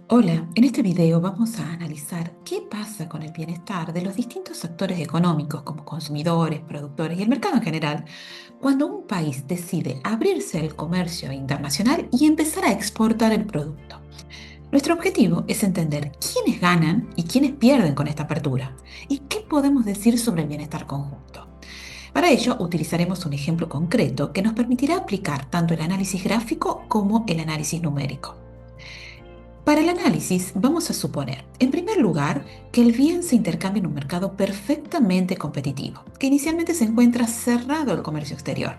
Hola, en este video vamos a analizar qué pasa con el bienestar de los distintos actores económicos como consumidores, productores y el mercado en general cuando un país decide abrirse al comercio internacional y empezar a exportar el producto. Nuestro objetivo es entender quiénes ganan y quiénes pierden con esta apertura y qué podemos decir sobre el bienestar conjunto. Para ello utilizaremos un ejemplo concreto que nos permitirá aplicar tanto el análisis gráfico como el análisis numérico. Para el análisis, vamos a suponer, en primer lugar, que el bien se intercambia en un mercado perfectamente competitivo, que inicialmente se encuentra cerrado al comercio exterior.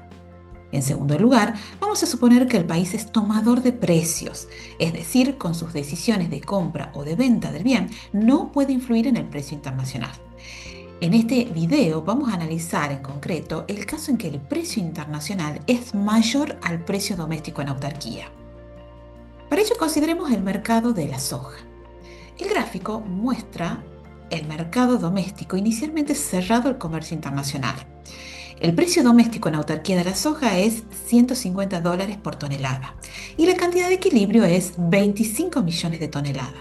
En segundo lugar, vamos a suponer que el país es tomador de precios, es decir, con sus decisiones de compra o de venta del bien, no puede influir en el precio internacional. En este video vamos a analizar en concreto el caso en que el precio internacional es mayor al precio doméstico en autarquía. Para ello consideremos el mercado de la soja. El gráfico muestra el mercado doméstico inicialmente cerrado al comercio internacional. El precio doméstico en autarquía de la soja es $150 por tonelada y la cantidad de equilibrio es 25 millones de toneladas.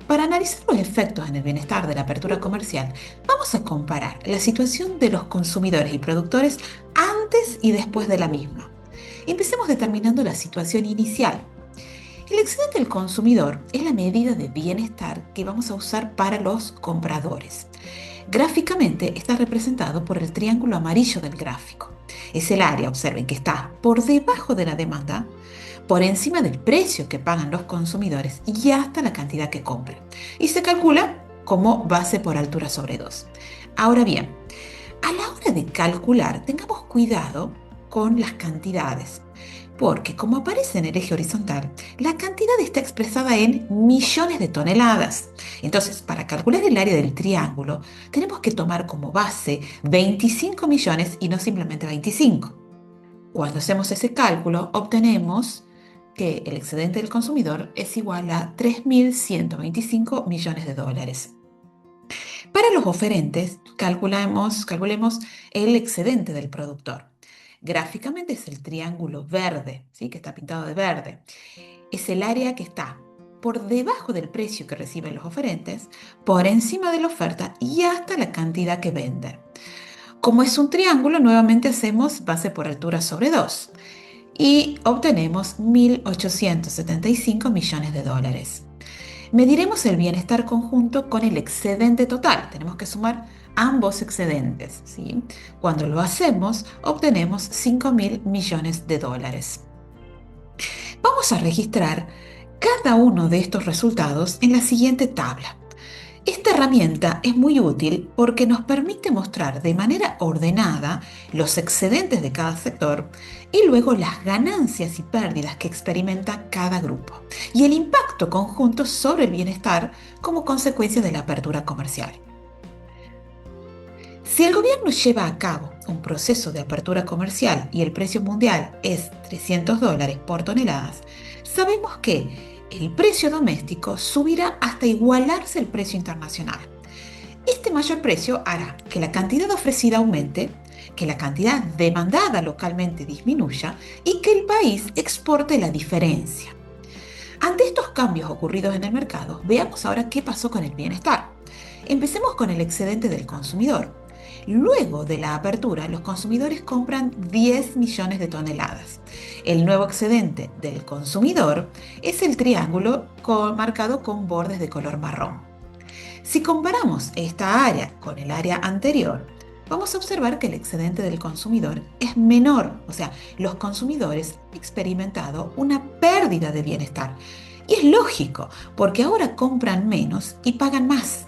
Para analizar los efectos en el bienestar de la apertura comercial, vamos a comparar la situación de los consumidores y productores antes y después de la misma. Empecemos determinando la situación inicial. El excedente del consumidor es la medida de bienestar que vamos a usar para los compradores. Gráficamente está representado por el triángulo amarillo del gráfico. Es el área, observen, que está por debajo de la demanda, por encima del precio que pagan los consumidores y hasta la cantidad que compran. Y se calcula como base por altura sobre 2. Ahora bien, a la hora de calcular, tengamos cuidado con las cantidades, porque como aparece en el eje horizontal, la cantidad está expresada en millones de toneladas. Entonces, para calcular el área del triángulo, tenemos que tomar como base 25 millones y no simplemente 25. Cuando hacemos ese cálculo, obtenemos que el excedente del consumidor es igual a 3.125 millones de dólares. Para los oferentes, calculemos el excedente del productor. Gráficamente es el triángulo verde, ¿sí? Que está pintado de verde. Es el área que está por debajo del precio que reciben los oferentes, por encima de la oferta y hasta la cantidad que venden. Como es un triángulo, nuevamente hacemos base por altura sobre 2 y obtenemos 1.875 millones de dólares. Mediremos el bienestar conjunto con el excedente total. Tenemos que sumar ambos excedentes, ¿sí? Cuando lo hacemos, obtenemos 5.000 millones de dólares. Vamos a registrar cada uno de estos resultados en la siguiente tabla. Esta herramienta es muy útil porque nos permite mostrar de manera ordenada los excedentes de cada sector y luego las ganancias y pérdidas que experimenta cada grupo y el impacto conjunto sobre el bienestar como consecuencia de la apertura comercial. Si el gobierno lleva a cabo un proceso de apertura comercial y el precio mundial es $300 por toneladas, sabemos que el precio doméstico subirá hasta igualarse el precio internacional. Este mayor precio hará que la cantidad ofrecida aumente, que la cantidad demandada localmente disminuya y que el país exporte la diferencia. Ante estos cambios ocurridos en el mercado, veamos ahora qué pasó con el bienestar. Empecemos con el excedente del consumidor. Luego de la apertura, los consumidores compran 10 millones de toneladas. El nuevo excedente del consumidor es el triángulo marcado con bordes de color marrón. Si comparamos esta área con el área anterior, vamos a observar que el excedente del consumidor es menor, o sea, los consumidores han experimentado una pérdida de bienestar. Y es lógico, porque ahora compran menos y pagan más.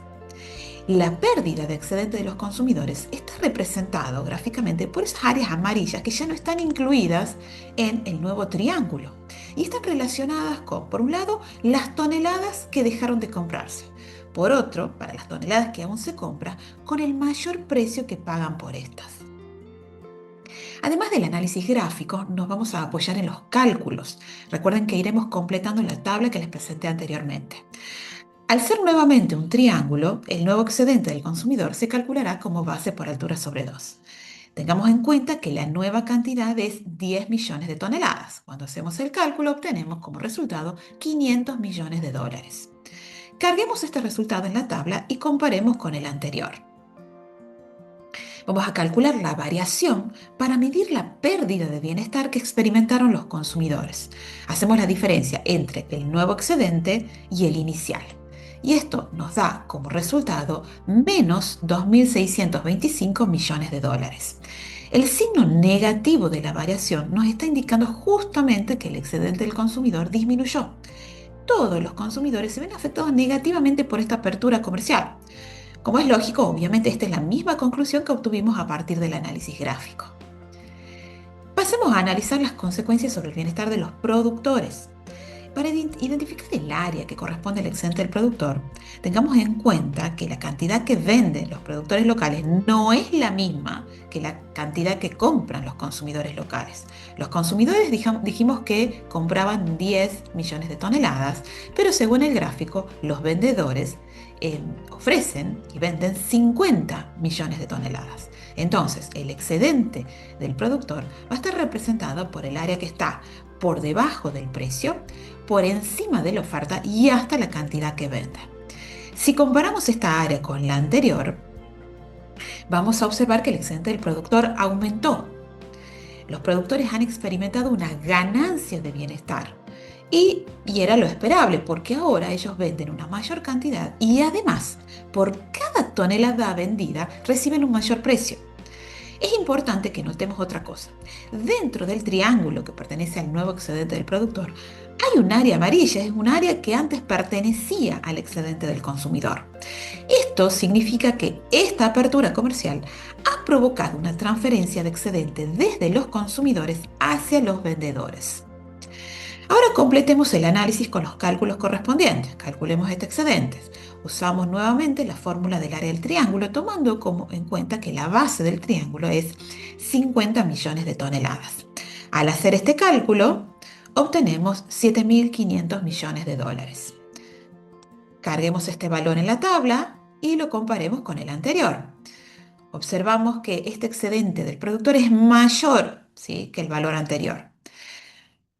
La pérdida de excedente de los consumidores está representado gráficamente por esas áreas amarillas que ya no están incluidas en el nuevo triángulo y están relacionadas con, por un lado, las toneladas que dejaron de comprarse. Por otro, para las toneladas que aún se compran, con el mayor precio que pagan por estas. Además del análisis gráfico, nos vamos a apoyar en los cálculos. Recuerden que iremos completando la tabla que les presenté anteriormente. Al ser nuevamente un triángulo, el nuevo excedente del consumidor se calculará como base por altura sobre 2. Tengamos en cuenta que la nueva cantidad es 10 millones de toneladas. Cuando hacemos el cálculo obtenemos como resultado 500 millones de dólares. Carguemos este resultado en la tabla y comparemos con el anterior. Vamos a calcular la variación para medir la pérdida de bienestar que experimentaron los consumidores. Hacemos la diferencia entre el nuevo excedente y el inicial. Y esto nos da como resultado menos 2.625 millones de dólares. El signo negativo de la variación nos está indicando justamente que el excedente del consumidor disminuyó. Todos los consumidores se ven afectados negativamente por esta apertura comercial. Como es lógico, obviamente esta es la misma conclusión que obtuvimos a partir del análisis gráfico. Pasemos a analizar las consecuencias sobre el bienestar de los productores. Para identificar el área que corresponde al excedente del productor, tengamos en cuenta que la cantidad que venden los productores locales no es la misma que la cantidad que compran los consumidores locales. Los consumidores dijimos que compraban 10 millones de toneladas, pero según el gráfico, los vendedores ofrecen y venden 50 millones de toneladas. Entonces, el excedente del productor va a estar representado por el área que está por debajo del precio, por encima de la oferta y hasta la cantidad que vende. Si comparamos esta área con la anterior, vamos a observar que el excedente del productor aumentó. Los productores han experimentado una ganancia de bienestar y era lo esperable porque ahora ellos venden una mayor cantidad y además por cada tonelada vendida reciben un mayor precio. Es importante que notemos otra cosa. Dentro del triángulo que pertenece al nuevo excedente del productor, hay un área amarilla, es un área que antes pertenecía al excedente del consumidor. Esto significa que esta apertura comercial ha provocado una transferencia de excedente desde los consumidores hacia los vendedores. Ahora completemos el análisis con los cálculos correspondientes. Calculemos este excedente. Usamos nuevamente la fórmula del área del triángulo, tomando en cuenta que la base del triángulo es 50 millones de toneladas. Al hacer este cálculo, obtenemos 7.500 millones de dólares. Carguemos este valor en la tabla y lo comparemos con el anterior. Observamos que este excedente del productor es mayor, ¿sí?, que el valor anterior.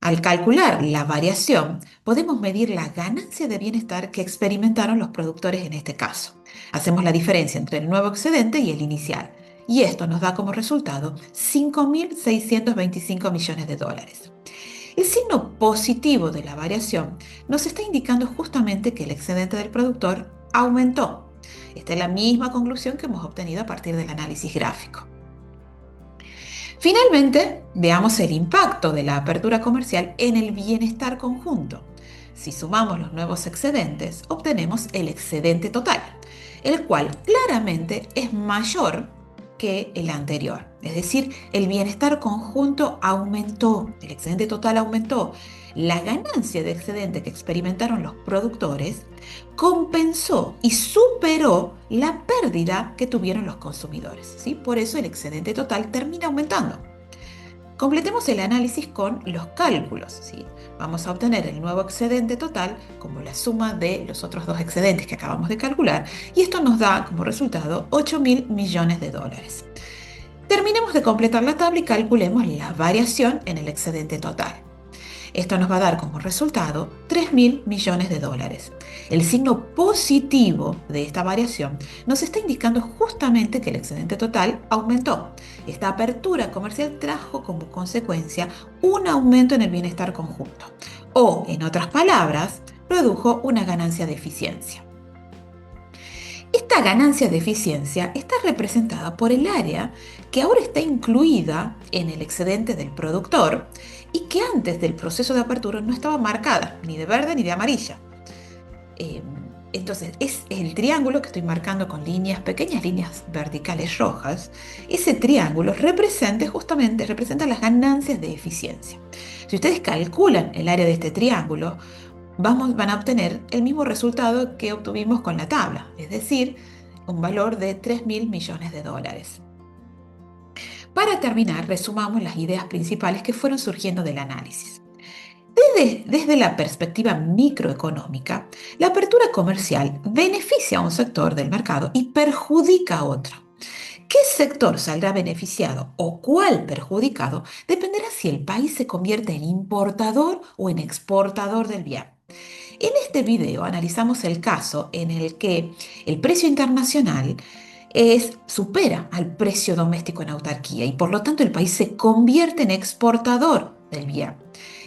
Al calcular la variación, podemos medir la ganancia de bienestar que experimentaron los productores en este caso. Hacemos la diferencia entre el nuevo excedente y el inicial, y esto nos da como resultado 5.625 millones de dólares. El signo positivo de la variación nos está indicando justamente que el excedente del productor aumentó. Esta es la misma conclusión que hemos obtenido a partir del análisis gráfico. Finalmente, veamos el impacto de la apertura comercial en el bienestar conjunto. Si sumamos los nuevos excedentes, obtenemos el excedente total, el cual claramente es mayor que el anterior. Es decir, el bienestar conjunto aumentó, el excedente total aumentó. La ganancia de excedente que experimentaron los productores compensó y superó la pérdida que tuvieron los consumidores, ¿sí? Por eso el excedente total termina aumentando. Completemos el análisis con los cálculos, ¿sí? Vamos a obtener el nuevo excedente total como la suma de los otros dos excedentes que acabamos de calcular y esto nos da como resultado 8.000 millones de dólares. Terminemos de completar la tabla y calculemos la variación en el excedente total. Esto nos va a dar como resultado 3.000 millones de dólares. El signo positivo de esta variación nos está indicando justamente que el excedente total aumentó. Esta apertura comercial trajo como consecuencia un aumento en el bienestar conjunto, o, en otras palabras, produjo una ganancia de eficiencia. Esta ganancia de eficiencia está representada por el área que ahora está incluida en el excedente del productor y que antes del proceso de apertura no estaba marcada ni de verde ni de amarilla. Entonces es el triángulo que estoy marcando con pequeñas líneas verticales rojas. Ese triángulo representa las ganancias de eficiencia. Si ustedes calculan el área de este triángulo, van a obtener el mismo resultado que obtuvimos con la tabla, es decir, un valor de 3.000 millones de dólares. Para terminar, resumamos las ideas principales que fueron surgiendo del análisis. Desde la perspectiva microeconómica, la apertura comercial beneficia a un sector del mercado y perjudica a otro. ¿Qué sector saldrá beneficiado o cuál perjudicado dependerá si el país se convierte en importador o en exportador del bien. En este video analizamos el caso en el que el precio internacional supera al precio doméstico en autarquía y por lo tanto el país se convierte en exportador del bien.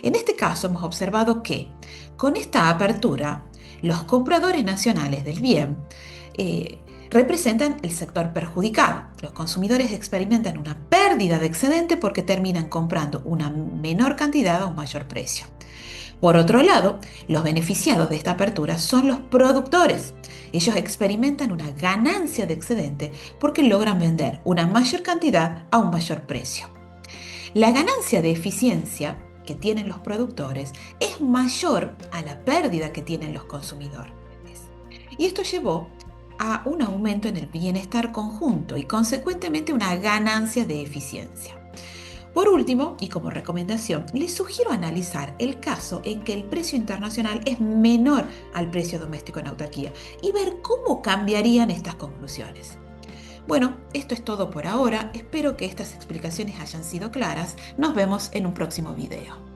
En este caso hemos observado que con esta apertura los compradores nacionales del bien eh, representan el sector perjudicado. Los consumidores experimentan una pérdida de excedente porque terminan comprando una menor cantidad a un mayor precio. Por otro lado, los beneficiados de esta apertura son los productores. Ellos experimentan una ganancia de excedente porque logran vender una mayor cantidad a un mayor precio. La ganancia de eficiencia que tienen los productores es mayor a la pérdida que tienen los consumidores. Y esto llevó a un aumento en el bienestar conjunto y consecuentemente una ganancia de eficiencia. Por último, y como recomendación, les sugiero analizar el caso en que el precio internacional es menor al precio doméstico en autarquía y ver cómo cambiarían estas conclusiones. Bueno, esto es todo por ahora. Espero que estas explicaciones hayan sido claras. Nos vemos en un próximo video.